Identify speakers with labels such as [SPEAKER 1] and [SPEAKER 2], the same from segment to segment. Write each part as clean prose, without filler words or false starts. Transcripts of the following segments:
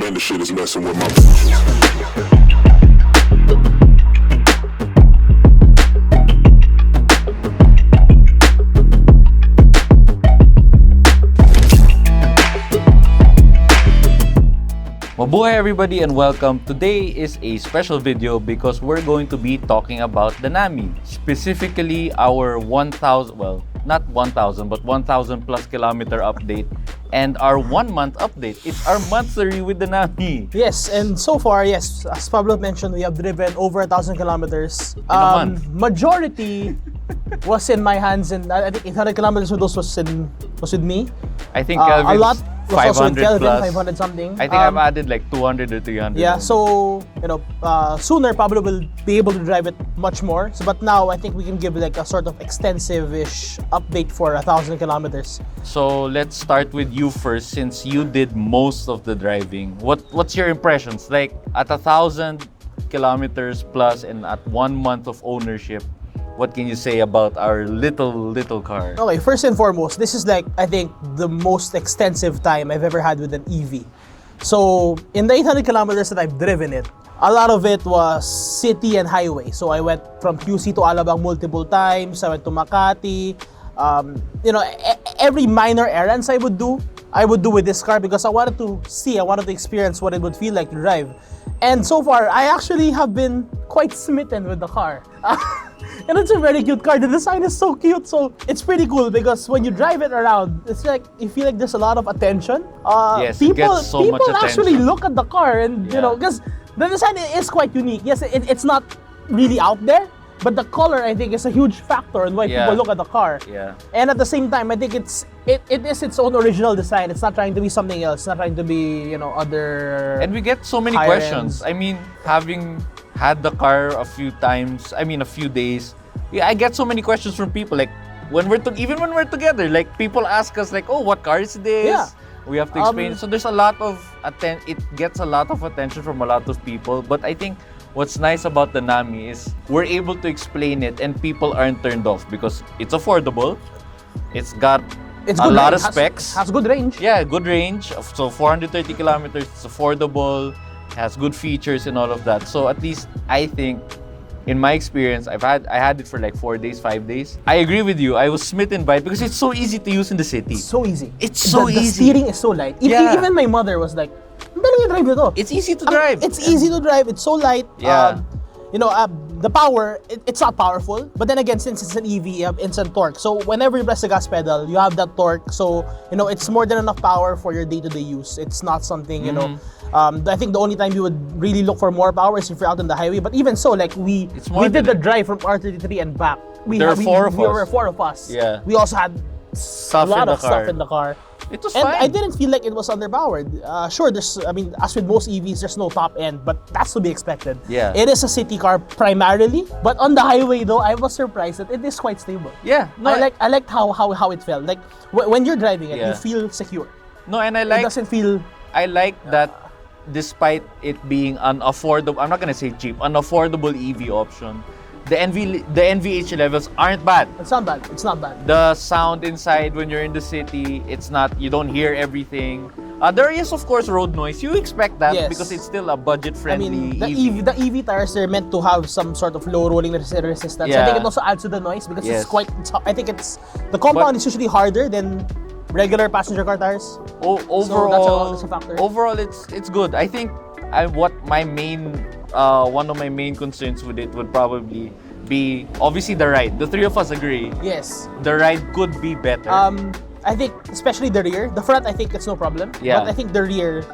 [SPEAKER 1] Man, this shit is messing with my
[SPEAKER 2] Mabuhay everybody and welcome. Today is a special video because we're going to be talking about the Nammi. Specifically our 1,000, well, not 1,000 but 1,000 plus kilometer update and our 1 month update. It's our monthly with the Nammi.
[SPEAKER 3] Yes, and so far, yes, as Pablo mentioned, we have driven over 1,000 kilometers.
[SPEAKER 2] In a month.
[SPEAKER 3] Majority was in my hands, and I think 800 kilometers of those was with me.
[SPEAKER 2] I think Kelvin's
[SPEAKER 3] a lot was also with
[SPEAKER 2] 500
[SPEAKER 3] Kelvin,
[SPEAKER 2] plus.
[SPEAKER 3] 500 something.
[SPEAKER 2] I think I've added like 200 or 300.
[SPEAKER 3] Yeah, so sooner Pablo will be able to drive it much more. So, but now I think we can give like a sort of extensive-ish update for 1,000 kilometers.
[SPEAKER 2] So let's start with you first, since you did most of the driving. What's your impressions? Like at 1,000 kilometers plus and at 1 month of ownership, what can you say about our little car?
[SPEAKER 3] Okay, first and foremost, this is like, I think, the most extensive time I've ever had with an EV. So, in the 800 kilometers that I've driven it, a lot of it was city and highway. So, I went from QC to Alabang multiple times. I went to Makati. Every minor errands I would do with this car because I wanted to experience what it would feel like to drive. And so far, I actually have been quite smitten with the car. And it's a very cute car. The design is so cute. So it's pretty cool because when you drive it around, it's like you feel like there's a lot of attention.
[SPEAKER 2] Yes, it gets so much
[SPEAKER 3] people actually
[SPEAKER 2] attention.
[SPEAKER 3] look at the car, and because the design is quite unique. Yes, it's not really out there, but the color I think is a huge factor in why people look at the car.
[SPEAKER 2] Yeah.
[SPEAKER 3] And at the same time, I think it is its own original design. It's not trying to be something else. It's not trying to be other.
[SPEAKER 2] And we get so many
[SPEAKER 3] higher
[SPEAKER 2] questions.
[SPEAKER 3] ends.
[SPEAKER 2] I mean, having had the car a few days, I get so many questions from people. Like even when we're together, like people ask us like, "Oh, what car is this?"
[SPEAKER 3] Yeah.
[SPEAKER 2] We have to explain. So there's a lot of it gets a lot of attention from a lot of people. But I think what's nice about the Nammi is we're able to explain it and people aren't turned off because it's affordable. It's got a
[SPEAKER 3] good
[SPEAKER 2] lot
[SPEAKER 3] range.
[SPEAKER 2] of specs.
[SPEAKER 3] Has good range.
[SPEAKER 2] Yeah, good range. So 430 kilometers, it's affordable, has good features and all of that. So at least I think, in my experience, I had it for like 4 days, 5 days. I agree with you. I was smitten by it because it's so easy to use in the city.
[SPEAKER 3] So easy.
[SPEAKER 2] It's so
[SPEAKER 3] the
[SPEAKER 2] easy.
[SPEAKER 3] steering is so light. Even my mother was like, "Ang dali yung drive nito."
[SPEAKER 2] It's easy to drive.
[SPEAKER 3] It's easy to drive. It's so light.
[SPEAKER 2] Yeah.
[SPEAKER 3] The power, it's not powerful. But then again, since it's an EV, you have instant torque. So whenever you press the gas pedal, you have that torque. So, it's more than enough power for your day-to-day use. It's not something, I think the only time you would really look for more power is if you're out on the highway. But even so, like we did the drive from R33 and back.
[SPEAKER 2] There were
[SPEAKER 3] four of us.
[SPEAKER 2] Yeah.
[SPEAKER 3] We also had
[SPEAKER 2] Stuff
[SPEAKER 3] a lot
[SPEAKER 2] in the
[SPEAKER 3] of stuff in the car.
[SPEAKER 2] It was
[SPEAKER 3] And
[SPEAKER 2] fine.
[SPEAKER 3] I didn't feel like it was underpowered. Sure, as with most EVs, there's no top end, but that's to be expected.
[SPEAKER 2] Yeah.
[SPEAKER 3] It is a city car primarily, but on the highway though, I was surprised that it is quite stable.
[SPEAKER 2] Yeah. No,
[SPEAKER 3] I liked how it felt. Like when you're driving it,
[SPEAKER 2] Yeah.
[SPEAKER 3] you feel secure.
[SPEAKER 2] No, and
[SPEAKER 3] It doesn't feel.
[SPEAKER 2] I like that despite it being unaffordable, I'm not gonna say cheap, unaffordable EV option, the NVH levels aren't bad.
[SPEAKER 3] It's not bad. It's not bad.
[SPEAKER 2] The sound inside when you're in the city, you don't hear everything. There is of course road noise. You expect that
[SPEAKER 3] Yes.
[SPEAKER 2] because it's still a budget-friendly
[SPEAKER 3] I mean,
[SPEAKER 2] EV.
[SPEAKER 3] the EV tires, they're meant to have some sort of low rolling resistance. I
[SPEAKER 2] Yeah.
[SPEAKER 3] think it also adds to the noise because
[SPEAKER 2] Yes.
[SPEAKER 3] I think the compound is usually harder than regular passenger car tires.
[SPEAKER 2] Overall,
[SPEAKER 3] that's a factor.
[SPEAKER 2] overall it's good. I think one of my main concerns with it would probably be obviously the ride. The three of us agree.
[SPEAKER 3] Yes.
[SPEAKER 2] The ride could be better.
[SPEAKER 3] I think especially the rear. The front, I think it's no problem.
[SPEAKER 2] Yeah.
[SPEAKER 3] But I think the rear,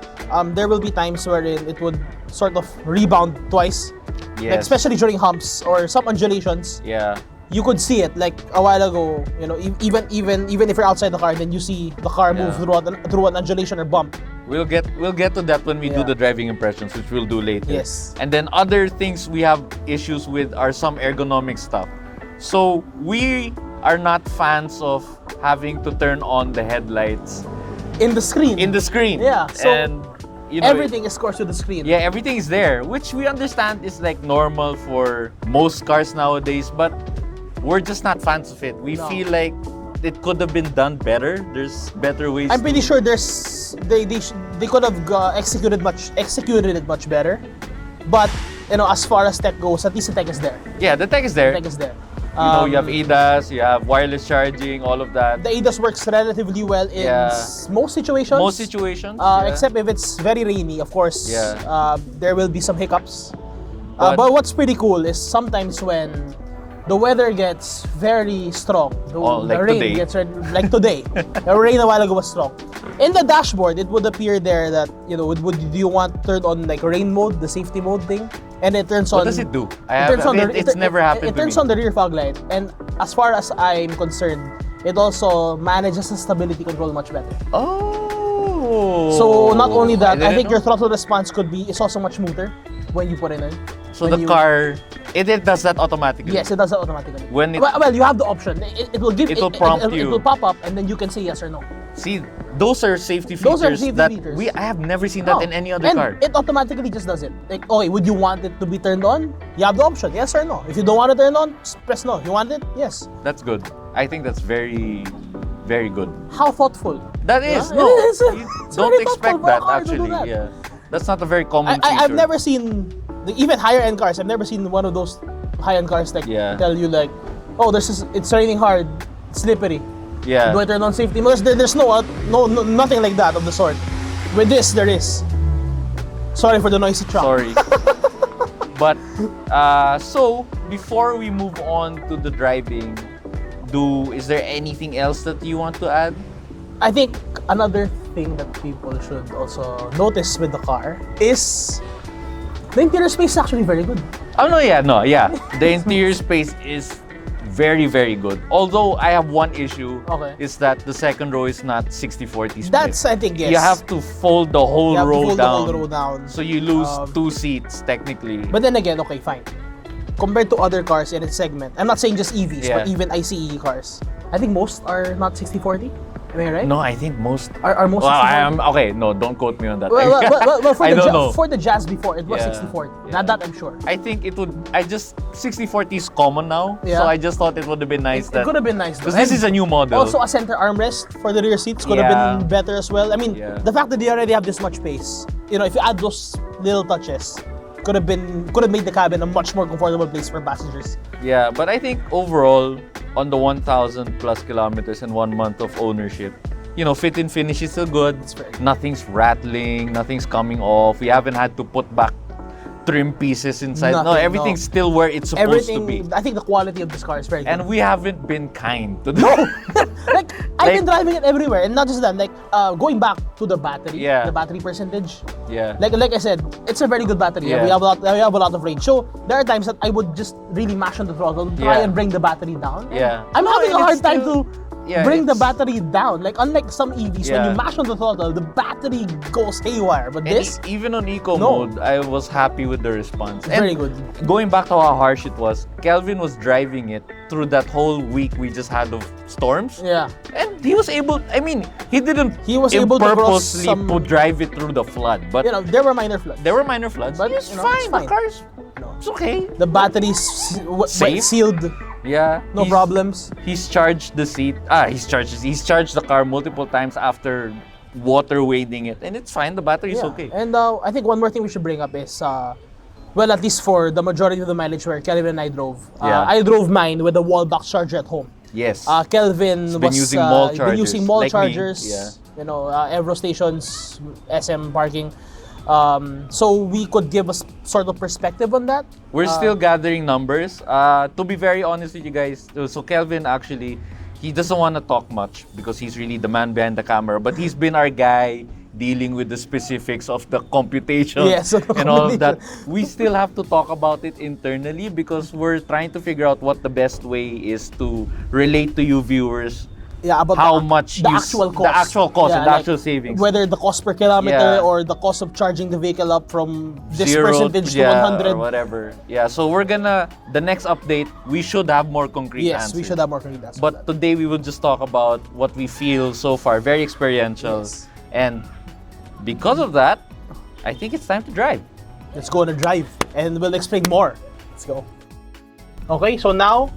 [SPEAKER 3] there will be times wherein it would sort of rebound twice.
[SPEAKER 2] Yes.
[SPEAKER 3] Like especially during humps or some undulations.
[SPEAKER 2] Yeah.
[SPEAKER 3] You could see it like a while ago. Even if you're outside the car, then you see the car move through an undulation or bump.
[SPEAKER 2] We'll get to that when we do
[SPEAKER 3] Yeah.
[SPEAKER 2] the driving impressions, which we'll do later.
[SPEAKER 3] Yes.
[SPEAKER 2] And then other things we have issues with are some ergonomic stuff. So we are not fans of having to turn on the headlights
[SPEAKER 3] In the screen. Yeah, so
[SPEAKER 2] and
[SPEAKER 3] everything is scored to the screen.
[SPEAKER 2] Yeah, everything is there, which we understand is like normal for most cars nowadays, but we're just not fans of it. We
[SPEAKER 3] No.
[SPEAKER 2] feel like it could have been done better. There's better ways.
[SPEAKER 3] I'm pretty sure they could have executed it much better. But as far as tech goes, at least the tech is there.
[SPEAKER 2] Yeah, the tech is there.
[SPEAKER 3] The tech is there.
[SPEAKER 2] You have ADAS, you have wireless charging, all of that.
[SPEAKER 3] The ADAS works relatively well in most situations.
[SPEAKER 2] Most situations.
[SPEAKER 3] Except if it's very rainy, of course.
[SPEAKER 2] Yeah.
[SPEAKER 3] There will be some hiccups. But what's pretty cool is sometimes when the weather gets very strong, the rain
[SPEAKER 2] today.
[SPEAKER 3] gets like today. The rain a while ago was strong. In the dashboard, it would appear there that do you want turn on like rain mode, the safety mode thing, and it turns on.
[SPEAKER 2] What does it do?
[SPEAKER 3] It's
[SPEAKER 2] never happened.
[SPEAKER 3] It turns on the rear fog light, and as far as I'm concerned, it also manages the stability control much better.
[SPEAKER 2] Oh.
[SPEAKER 3] So not only that, I think
[SPEAKER 2] know.
[SPEAKER 3] your throttle response is also much smoother when you put it in.
[SPEAKER 2] So the car, it does that automatically.
[SPEAKER 3] Yes, it does that automatically.
[SPEAKER 2] When it,
[SPEAKER 3] well, you have the option. It will give.
[SPEAKER 2] It will prompt you.
[SPEAKER 3] It will pop up, and then you can say yes or no.
[SPEAKER 2] See, those are safety features.
[SPEAKER 3] Those are safety features.
[SPEAKER 2] I have never seen that in any other car.
[SPEAKER 3] It automatically just does it. Like, okay, would you want it to be turned on? You have the option, yes or no. If you don't want it turned on, press no. You want it? Yes.
[SPEAKER 2] That's good. I think that's very, very good.
[SPEAKER 3] How thoughtful.
[SPEAKER 2] That is.
[SPEAKER 3] Yeah,
[SPEAKER 2] No,
[SPEAKER 3] it's
[SPEAKER 2] you don't
[SPEAKER 3] very
[SPEAKER 2] expect
[SPEAKER 3] thoughtful for a
[SPEAKER 2] that
[SPEAKER 3] car to do
[SPEAKER 2] actually.
[SPEAKER 3] that.
[SPEAKER 2] Yeah, that's not a very common feature.
[SPEAKER 3] I've never seen even higher end cars. I've never seen one of those high end cars like tell you like, oh, it's raining hard, it's slippery.
[SPEAKER 2] Yeah.
[SPEAKER 3] Do I turn on safety mode? There's no nothing like that of the sort. With this, there is. Sorry for the noisy truck.
[SPEAKER 2] Sorry. But so before we move on to the driving, is there anything else that you want to add?
[SPEAKER 3] I think another thing that people should also notice with the car is the interior space is actually very good.
[SPEAKER 2] Oh no, yeah. The interior space is very, very good. Although I have one issue, is that the second row is not 60/40 split.
[SPEAKER 3] That's, I think, yes.
[SPEAKER 2] You have to fold the whole row
[SPEAKER 3] down.
[SPEAKER 2] So you lose 2 seats technically.
[SPEAKER 3] But then again, okay, fine. Compared to other cars in its segment, I'm not saying just EVs, but even ICE cars, I think most are not 60/40. Am I right?
[SPEAKER 2] No, I think most
[SPEAKER 3] are most.
[SPEAKER 2] Well, okay. No, don't quote me on that.
[SPEAKER 3] Well,
[SPEAKER 2] for
[SPEAKER 3] for the Jazz before, it was 60/40.
[SPEAKER 2] Yeah.
[SPEAKER 3] Not that I'm sure.
[SPEAKER 2] I think it would. 60/40 is common now, so I just thought it would have been nice.
[SPEAKER 3] It could have been nice
[SPEAKER 2] because this is a new model.
[SPEAKER 3] Also, a center armrest for the rear seats could have been better as well. I mean, the fact that they already have this much space, if you add those little touches, could have made the cabin a much more comfortable place for passengers.
[SPEAKER 2] Yeah, but I think overall, on the 1,000 plus kilometers and 1 month of ownership, fit and finish is still good. Nothing's rattling, nothing's coming off. We haven't had to put back trim pieces inside. Everything's still where it's supposed to be.
[SPEAKER 3] I think the quality of this car is very good.
[SPEAKER 2] And we haven't been kind to the
[SPEAKER 3] I've been driving it everywhere, and not just that. Going back to the battery, the battery percentage.
[SPEAKER 2] Yeah.
[SPEAKER 3] Like I said, it's a very good battery.
[SPEAKER 2] Yeah.
[SPEAKER 3] We have a lot of range. So there are times that I would just really mash on the throttle, try and bring the battery down.
[SPEAKER 2] Yeah.
[SPEAKER 3] I'm having a hard time to bring the
[SPEAKER 2] it's-
[SPEAKER 3] battery down. Like unlike some EVs, when you mash on the throttle, the battery goes haywire. But this,
[SPEAKER 2] even on eco mode, I was happy with the response.
[SPEAKER 3] it's very good.
[SPEAKER 2] Going back to how harsh it was, Kelvin was driving it through that whole week we just had of storms.
[SPEAKER 3] Yeah.
[SPEAKER 2] And he was able, he didn't
[SPEAKER 3] He was able to cross
[SPEAKER 2] purposely
[SPEAKER 3] some-
[SPEAKER 2] drive it through the flood. But
[SPEAKER 3] there were minor floods.
[SPEAKER 2] there were minor floods.
[SPEAKER 3] But,
[SPEAKER 2] it's
[SPEAKER 3] you know,
[SPEAKER 2] fine.
[SPEAKER 3] it's fine.
[SPEAKER 2] The car's it's okay.
[SPEAKER 3] The battery's
[SPEAKER 2] Safe?
[SPEAKER 3] sealed.
[SPEAKER 2] Yeah.
[SPEAKER 3] No problems.
[SPEAKER 2] He's charged the seat. He's charged the car multiple times after water wading it. And it's fine. The battery is okay.
[SPEAKER 3] And I think one more thing we should bring up is, well, at least for the majority of the mileage where Kelvin and I drove, I drove mine with a wall box charger at home.
[SPEAKER 2] Yes.
[SPEAKER 3] Kelvin
[SPEAKER 2] He's been using mall chargers,
[SPEAKER 3] chargers,
[SPEAKER 2] like me.
[SPEAKER 3] Evro stations, SM parking. So we could give us sort of perspective on that.
[SPEAKER 2] We're still gathering numbers. To be very honest with you guys, so Kelvin actually, he doesn't want to talk much because he's really the man behind the camera, but he's been our guy dealing with the specifics of the computation and all of that. We still have to talk about it internally because we're trying to figure out what the best way is to relate to you viewers
[SPEAKER 3] about
[SPEAKER 2] how much
[SPEAKER 3] the actual cost.
[SPEAKER 2] The actual cost and the actual savings.
[SPEAKER 3] Whether the cost per kilometer or the cost of charging the vehicle up from this
[SPEAKER 2] 0
[SPEAKER 3] percentage to 100.
[SPEAKER 2] or whatever. Yeah, so we're gonna, the next update, we should have more concrete answers.
[SPEAKER 3] Yes, we should have more concrete answers.
[SPEAKER 2] But today we will just talk about what we feel so far, very experiential.
[SPEAKER 3] Yes.
[SPEAKER 2] And because of that, I think it's time to drive.
[SPEAKER 3] Let's go on a drive and we'll explain more. Let's go. Okay, so now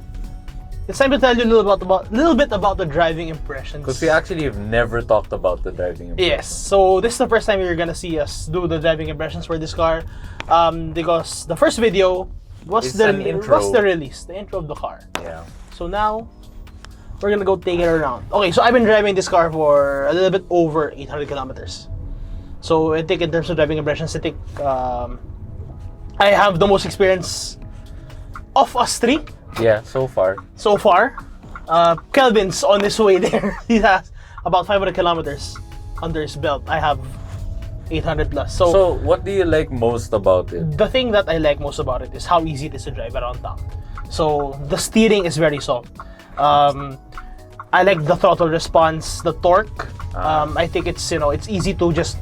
[SPEAKER 3] it's time to tell you a little bit about the driving impressions.
[SPEAKER 2] Because we actually have never talked about the driving impressions.
[SPEAKER 3] Yes, so this is the first time you're gonna see us do the driving impressions for this car, because the first video was the release, the intro of the car.
[SPEAKER 2] Yeah.
[SPEAKER 3] So now we're gonna go take it around. Okay, so I've been driving this car for a little bit over 800 kilometers. So I think in terms of driving impressions, I think I have the most experience of us three.
[SPEAKER 2] Yeah, so far.
[SPEAKER 3] So far. Kelvin's on his way there. He has about 500 kilometers under his belt. I have 800 plus.
[SPEAKER 2] So what do you like most about it?
[SPEAKER 3] The thing that I like most about it is how easy it is to drive around town. So the steering is very soft. I like the throttle response, the torque. I think it's it's easy to just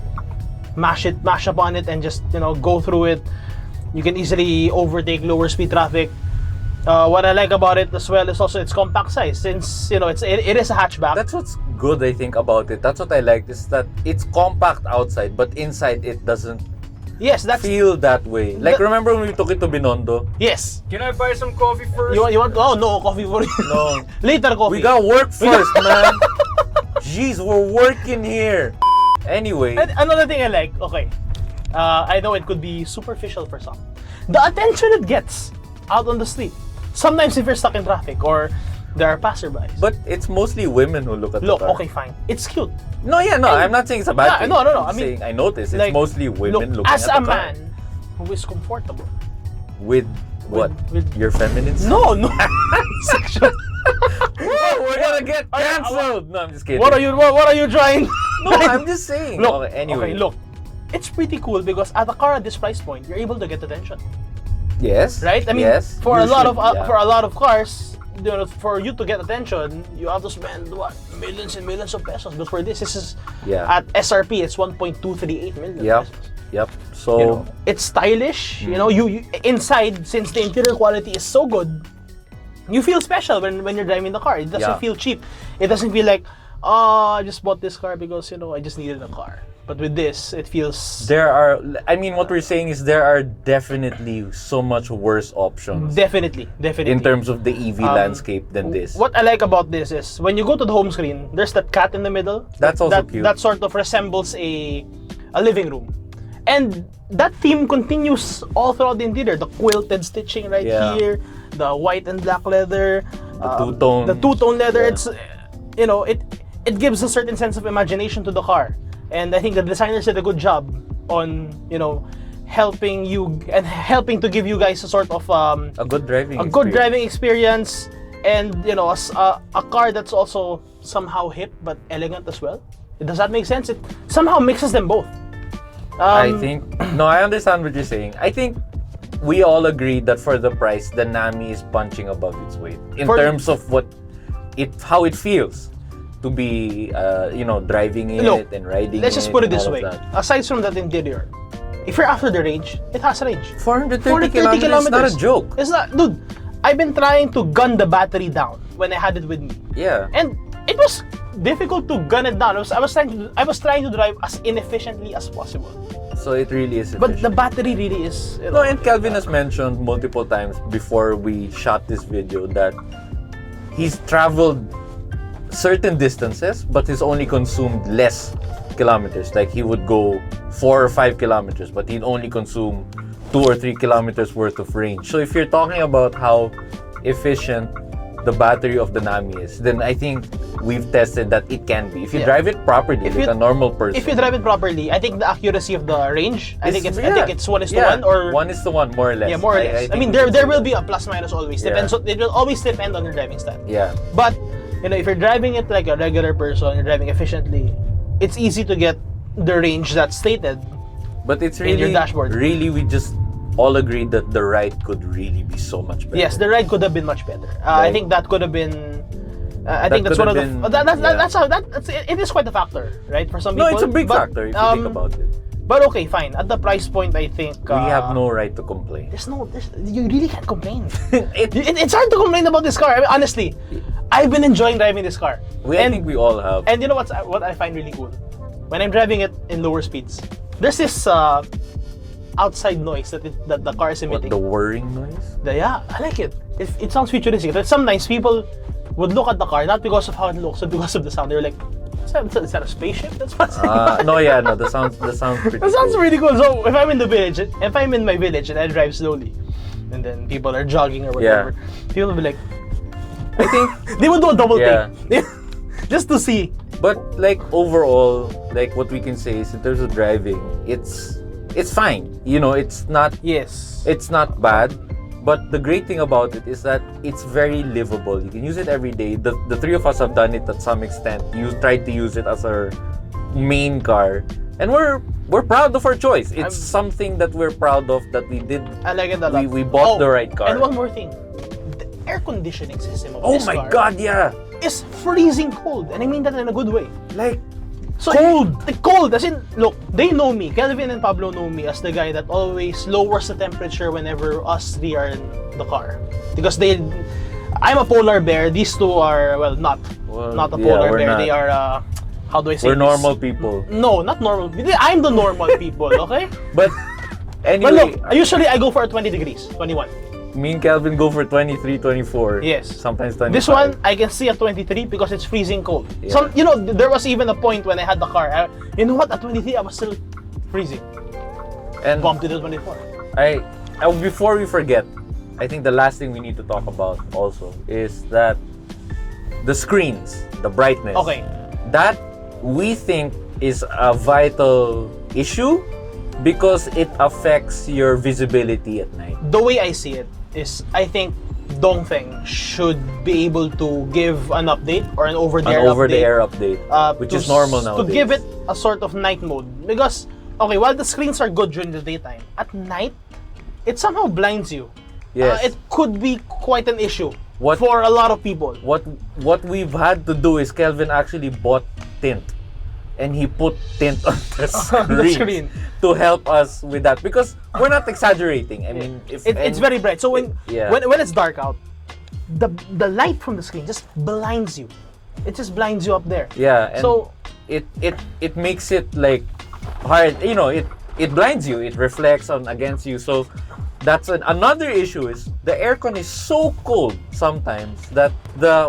[SPEAKER 3] mash up on it and just go through it. You can easily overtake lower speed traffic. What I like about it as well is also its compact size, since it is a hatchback.
[SPEAKER 2] That's what's good, I think, about it. That's what I like, is that it's compact outside, but inside it doesn't feel that way. Like, remember when we took it to Binondo?
[SPEAKER 3] Yes.
[SPEAKER 4] Can I buy some coffee first?
[SPEAKER 3] You want? Oh no, coffee for you.
[SPEAKER 2] No.
[SPEAKER 3] Later coffee.
[SPEAKER 2] We got work first, man. Jeez, we're working here. Anyway.
[SPEAKER 3] And another thing I like, okay, I know it could be superficial for some. The attention it gets out on the street. Sometimes if you're stuck in traffic or there are passerbys.
[SPEAKER 2] But it's mostly women who look at the car.
[SPEAKER 3] Okay, fine. It's cute.
[SPEAKER 2] No, I'm not saying it's a bad thing.
[SPEAKER 3] No.
[SPEAKER 2] I'm saying I noticed it's mostly women looking at the car.
[SPEAKER 3] As a man who is comfortable.
[SPEAKER 2] With what?
[SPEAKER 3] With
[SPEAKER 2] your feminine side?
[SPEAKER 3] No. Sexual.
[SPEAKER 2] Whoa, we're gonna get cancelled! No, I'm just kidding.
[SPEAKER 3] What are you trying?
[SPEAKER 2] No, I'm just saying.
[SPEAKER 3] Look,
[SPEAKER 2] okay, anyway.
[SPEAKER 3] Okay, look. It's pretty cool because at a car at this price point, you're able to get attention.
[SPEAKER 2] Yes.
[SPEAKER 3] Right? I mean,
[SPEAKER 2] yes,
[SPEAKER 3] for a lot of cars, for you to get attention, you have to spend millions and millions of pesos. But for this is at SRP, it's 1.238 million pesos.
[SPEAKER 2] Yep. So
[SPEAKER 3] it's stylish. You inside, since the interior quality is so good, you feel special when you're driving the car. It doesn't feel cheap. It doesn't feel like, I just bought this car because I just needed a car. But with this, it feels...
[SPEAKER 2] what we're saying is there are definitely so much worse options.
[SPEAKER 3] Definitely.
[SPEAKER 2] In terms of the EV landscape than this.
[SPEAKER 3] What I like about this is, when you go to the home screen, there's that cat in the middle.
[SPEAKER 2] That's also cute.
[SPEAKER 3] That sort of resembles a living room. And that theme continues all throughout the interior. The quilted stitching here, the white and black leather, the two-tone leather.
[SPEAKER 2] Yeah.
[SPEAKER 3] It's, it gives a certain sense of imagination to the car. And I think the designers did a good job on, helping to give you guys a sort of
[SPEAKER 2] a good driving
[SPEAKER 3] experience, and a car that's also somehow hip but elegant as well. Does that make sense? It somehow mixes them both.
[SPEAKER 2] I understand what you're saying. I think we all agree that for the price, the Nammi is punching above its weight in terms of how it feels to be, driving it and riding it.
[SPEAKER 3] Let's just put it this way. Aside from that interior, if you're after the range, it has range.
[SPEAKER 2] 430 kilometers is not a joke.
[SPEAKER 3] It's not, dude. I've been trying to gun the battery down when I had it with me.
[SPEAKER 2] Yeah.
[SPEAKER 3] And it was difficult to gun it down. I was trying to drive as inefficiently as possible.
[SPEAKER 2] So it really is efficient.
[SPEAKER 3] But the battery really is...
[SPEAKER 2] No, and Kelvin has mentioned multiple times before we shot this video that he's traveled certain distances, but he's only consumed less kilometers. Like, he would go 4 or 5 kilometers, but he'd only consume 2 or 3 kilometers worth of range. So if you're talking about how efficient the battery of the Nammi is, then I think we've tested that it can be. If you drive it properly, a normal person.
[SPEAKER 3] If you drive it properly, I think the accuracy of the range, I think it's 1:1 or
[SPEAKER 2] 1:1, more or less.
[SPEAKER 3] Yeah, more or less. I mean, there will be a plus minus always. Depends. It will always depend on your driving style.
[SPEAKER 2] Yeah.
[SPEAKER 3] But if you're driving it like a regular person, you're driving efficiently, it's easy to get the range that's stated.
[SPEAKER 2] But it's really
[SPEAKER 3] in your dashboard.
[SPEAKER 2] Really, we just all agreed that the ride could really be so much better.
[SPEAKER 3] Yes, the ride could have been much better. I think that could have been. I think that's one of the. It is quite a factor, right? For some people.
[SPEAKER 2] No, it's a big factor if you think about it.
[SPEAKER 3] But okay, fine. At the price point, I think
[SPEAKER 2] we have no right to complain.
[SPEAKER 3] You really can't complain. It's hard to complain about this car. I mean, honestly, I've been enjoying driving this car.
[SPEAKER 2] I think we all have.
[SPEAKER 3] And you know what I find really cool? When I'm driving it in lower speeds, there's this outside noise that the car is
[SPEAKER 2] What,
[SPEAKER 3] emitting.
[SPEAKER 2] the whirring noise?
[SPEAKER 3] Yeah, I like it. It sounds futuristic. But sometimes people would look at the car not because of how it looks, but because of the sound. They're like, is that a spaceship? That's what's
[SPEAKER 2] No, the sound pretty
[SPEAKER 3] that sounds
[SPEAKER 2] cool.
[SPEAKER 3] really cool. So if I'm in my village and I drive slowly, and then people are jogging or whatever, people will be like,
[SPEAKER 2] I think,
[SPEAKER 3] they would do a double
[SPEAKER 2] Yeah.
[SPEAKER 3] take just to see.
[SPEAKER 2] but like overall, like what we can say is in terms of driving, it's fine. You know, it's not
[SPEAKER 3] Yes.
[SPEAKER 2] bad. But the great thing about it is that it's very livable. You can use it every day. The three of us have done it at some extent. You tried to use it as our main car, and we're proud of our choice. It's something that we're proud of that we did.
[SPEAKER 3] I like it a lot.
[SPEAKER 2] We bought the right car.
[SPEAKER 3] And one more thing, the air conditioning system of
[SPEAKER 2] Oh
[SPEAKER 3] this
[SPEAKER 2] my
[SPEAKER 3] car
[SPEAKER 2] God, yeah!
[SPEAKER 3] is freezing cold, and I mean that in a good way.
[SPEAKER 2] Like,
[SPEAKER 3] So
[SPEAKER 2] cold!
[SPEAKER 3] Cold, as in, look, they know me. Kelvin and Pablo know me as the guy that always lowers the temperature whenever us three are in the car. Because I'm a polar bear. These two are, well, not a polar
[SPEAKER 2] we're
[SPEAKER 3] bear.
[SPEAKER 2] not.
[SPEAKER 3] They are, how do I say
[SPEAKER 2] We're
[SPEAKER 3] this?
[SPEAKER 2] normal people.
[SPEAKER 3] No, not normal. I'm the normal people, okay?
[SPEAKER 2] But
[SPEAKER 3] But
[SPEAKER 2] anyway,
[SPEAKER 3] look, usually I go for 20 degrees, 21.
[SPEAKER 2] me and Calvin go for 23, 24.
[SPEAKER 3] Yes.
[SPEAKER 2] Sometimes 25.
[SPEAKER 3] This one, I can see at 23 because it's freezing cold.
[SPEAKER 2] Yeah.
[SPEAKER 3] There was even a point when I had the car. You know what? At 23, I was still freezing.
[SPEAKER 2] And
[SPEAKER 3] Bumped to the 24.
[SPEAKER 2] before we forget, I think the last thing we need to talk about also is that the screens, the brightness.
[SPEAKER 3] Okay.
[SPEAKER 2] That we think is a vital issue because it affects your visibility at night.
[SPEAKER 3] The way I see it is, I think Dongfeng should be able to give an update or an over-the-air
[SPEAKER 2] update, which is normal nowadays.
[SPEAKER 3] To give it a sort of night mode. Because, okay, while the screens are good during the daytime, at night, it somehow blinds you.
[SPEAKER 2] Yes.
[SPEAKER 3] It could be quite an issue
[SPEAKER 2] What-
[SPEAKER 3] for a lot of people.
[SPEAKER 2] What we've had to do is Kelvin actually bought tint, and he put tint on the screen to help us with that because we're not exaggerating. I mean,
[SPEAKER 3] It's very bright. So when it's dark out, the light from the screen just blinds you. It just blinds you up there.
[SPEAKER 2] yeah, and
[SPEAKER 3] So
[SPEAKER 2] it makes it like hard. You know, it blinds you. It reflects against you. So that's another issue is the aircon is so cold sometimes that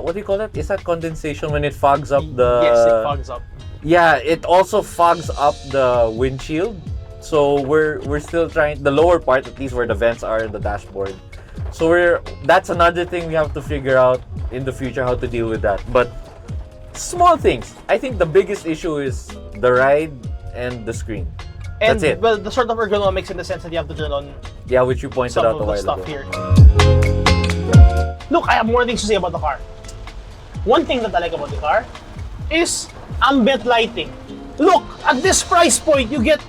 [SPEAKER 2] what do you call that? Is that condensation when it fogs up the?
[SPEAKER 3] yes, it fogs up.
[SPEAKER 2] Yeah, it also fogs up the windshield. So we're still trying the lower part, at least where the vents are in the dashboard. So that's another thing we have to figure out in the future how to deal with that. But small things. I think the biggest issue is the ride and the screen.
[SPEAKER 3] And
[SPEAKER 2] That's it.
[SPEAKER 3] well, the sort of ergonomics in the sense that you have to turn on
[SPEAKER 2] Yeah, which you pointed
[SPEAKER 3] some
[SPEAKER 2] out
[SPEAKER 3] of
[SPEAKER 2] a
[SPEAKER 3] the
[SPEAKER 2] while
[SPEAKER 3] stuff
[SPEAKER 2] ago.
[SPEAKER 3] here. Look, I have more things to say about the car. One thing that I like about the car is ambient lighting. Look, at this price point, you get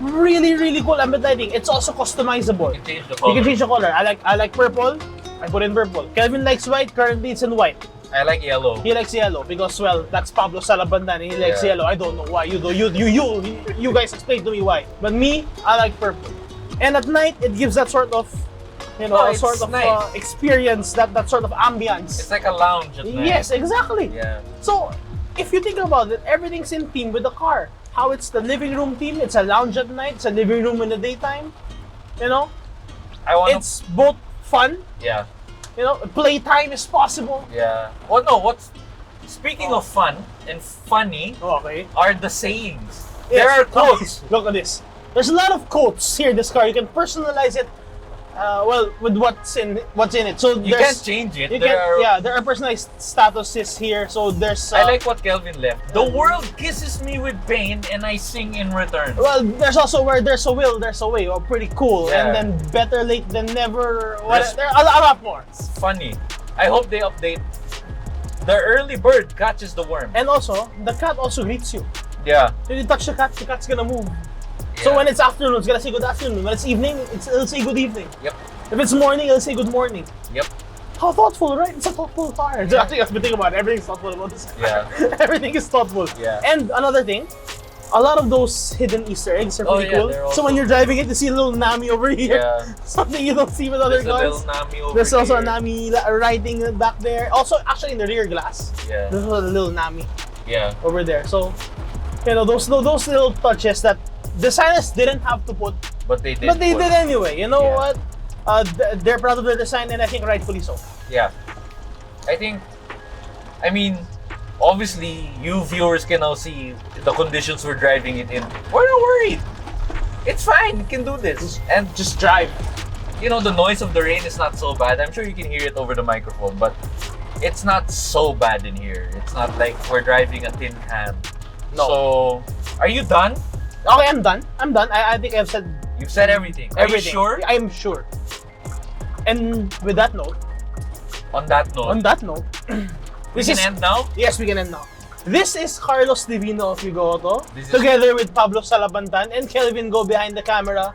[SPEAKER 3] really, really cool ambient lighting. It's also customizable.
[SPEAKER 2] Change the
[SPEAKER 3] You can change the color. I like purple. I put in purple. Kelvin likes white. Currently, it's in white.
[SPEAKER 2] I like yellow.
[SPEAKER 3] He likes yellow because, well, that's Pablo Salabandan. He likes
[SPEAKER 2] Yeah.
[SPEAKER 3] yellow. I don't know why. You guys explain to me why. But me, I like purple. And at night, it gives that sort of, a
[SPEAKER 2] it's
[SPEAKER 3] sort of
[SPEAKER 2] nice.
[SPEAKER 3] experience, that sort of ambience.
[SPEAKER 2] It's like a lounge at night.
[SPEAKER 3] Yes, exactly.
[SPEAKER 2] Yeah.
[SPEAKER 3] So, if you think about it, everything's in theme with the car. How it's the living room theme, it's a lounge at night, it's a living room in the daytime.
[SPEAKER 2] I want
[SPEAKER 3] It's both fun,
[SPEAKER 2] Yeah.
[SPEAKER 3] playtime is possible.
[SPEAKER 2] Yeah. Well, no. Speaking of fun and funny
[SPEAKER 3] Okay.
[SPEAKER 2] are the sayings.
[SPEAKER 3] Yes.
[SPEAKER 2] There are quotes.
[SPEAKER 3] Look at this. There's a lot of quotes here in this car. You can personalize it, with what's in it. So
[SPEAKER 2] You can't change it.
[SPEAKER 3] there are personalized statuses here. So there's.
[SPEAKER 2] I like what Kelvin left. The world kisses me with pain and I sing in return.
[SPEAKER 3] Well, there's also where there's a will, there's a way. Oh, pretty cool.
[SPEAKER 2] Yeah.
[SPEAKER 3] And then better late than never.
[SPEAKER 2] There's-
[SPEAKER 3] There are a lot more.
[SPEAKER 2] It's funny. I hope they update. The early bird catches the worm.
[SPEAKER 3] And also, the cat also greets you.
[SPEAKER 2] Yeah.
[SPEAKER 3] When you touch the cat's gonna move. So when it's afternoon, it's gonna say good afternoon. When it's evening, it'll say good evening.
[SPEAKER 2] Yep.
[SPEAKER 3] If it's morning, it'll say good morning.
[SPEAKER 2] Yep.
[SPEAKER 3] How thoughtful, right? It's a thoughtful car.
[SPEAKER 2] Yeah.
[SPEAKER 3] Actually, I've been thinking about it. Everything's thoughtful about this car.
[SPEAKER 2] Yeah.
[SPEAKER 3] Everything is thoughtful.
[SPEAKER 2] Yeah.
[SPEAKER 3] And another thing, a lot of those hidden Easter eggs are
[SPEAKER 2] Oh,
[SPEAKER 3] pretty
[SPEAKER 2] yeah,
[SPEAKER 3] cool.
[SPEAKER 2] they're
[SPEAKER 3] So when
[SPEAKER 2] also-
[SPEAKER 3] you're driving it, you see a little Nami over here.
[SPEAKER 2] Yeah.
[SPEAKER 3] Something you don't see with other
[SPEAKER 2] There's a
[SPEAKER 3] cars.
[SPEAKER 2] little Nammi over
[SPEAKER 3] There's also a
[SPEAKER 2] here.
[SPEAKER 3] Nami riding back there. Also, actually, in the rear glass,
[SPEAKER 2] Yeah.
[SPEAKER 3] there's a little Nami
[SPEAKER 2] Yeah.
[SPEAKER 3] over there. So, those little touches that designers didn't have to put,
[SPEAKER 2] But they did.
[SPEAKER 3] but they did anyway. You know
[SPEAKER 2] Yeah.
[SPEAKER 3] what? They're proud of their design, and I think rightfully so.
[SPEAKER 2] Yeah. I mean, obviously, you viewers can now see the conditions we're driving it in. We're not worried. It's fine. We can do this. And
[SPEAKER 3] Just drive.
[SPEAKER 2] you know, the noise of the rain is not so bad. I'm sure you can hear it over the microphone, but it's not so bad in here. It's not like we're driving a tin can.
[SPEAKER 3] No.
[SPEAKER 2] So, are you done?
[SPEAKER 3] Okay, I'm done. I think I've said
[SPEAKER 2] You've said everything. Are
[SPEAKER 3] everything.
[SPEAKER 2] you sure?
[SPEAKER 3] I'm sure. And with that note,
[SPEAKER 2] On that note, we
[SPEAKER 3] this
[SPEAKER 2] can
[SPEAKER 3] is
[SPEAKER 2] end now?
[SPEAKER 3] yes, we can end now. This is Carlos Divino of YugaAuto,
[SPEAKER 2] This is-
[SPEAKER 3] together with Pablo Salabantan and Kelvin Go behind the camera.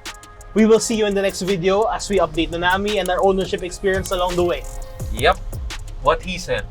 [SPEAKER 3] We will see you in the next video as we update the Nammi and our ownership experience along the way.
[SPEAKER 2] Yep. What he said.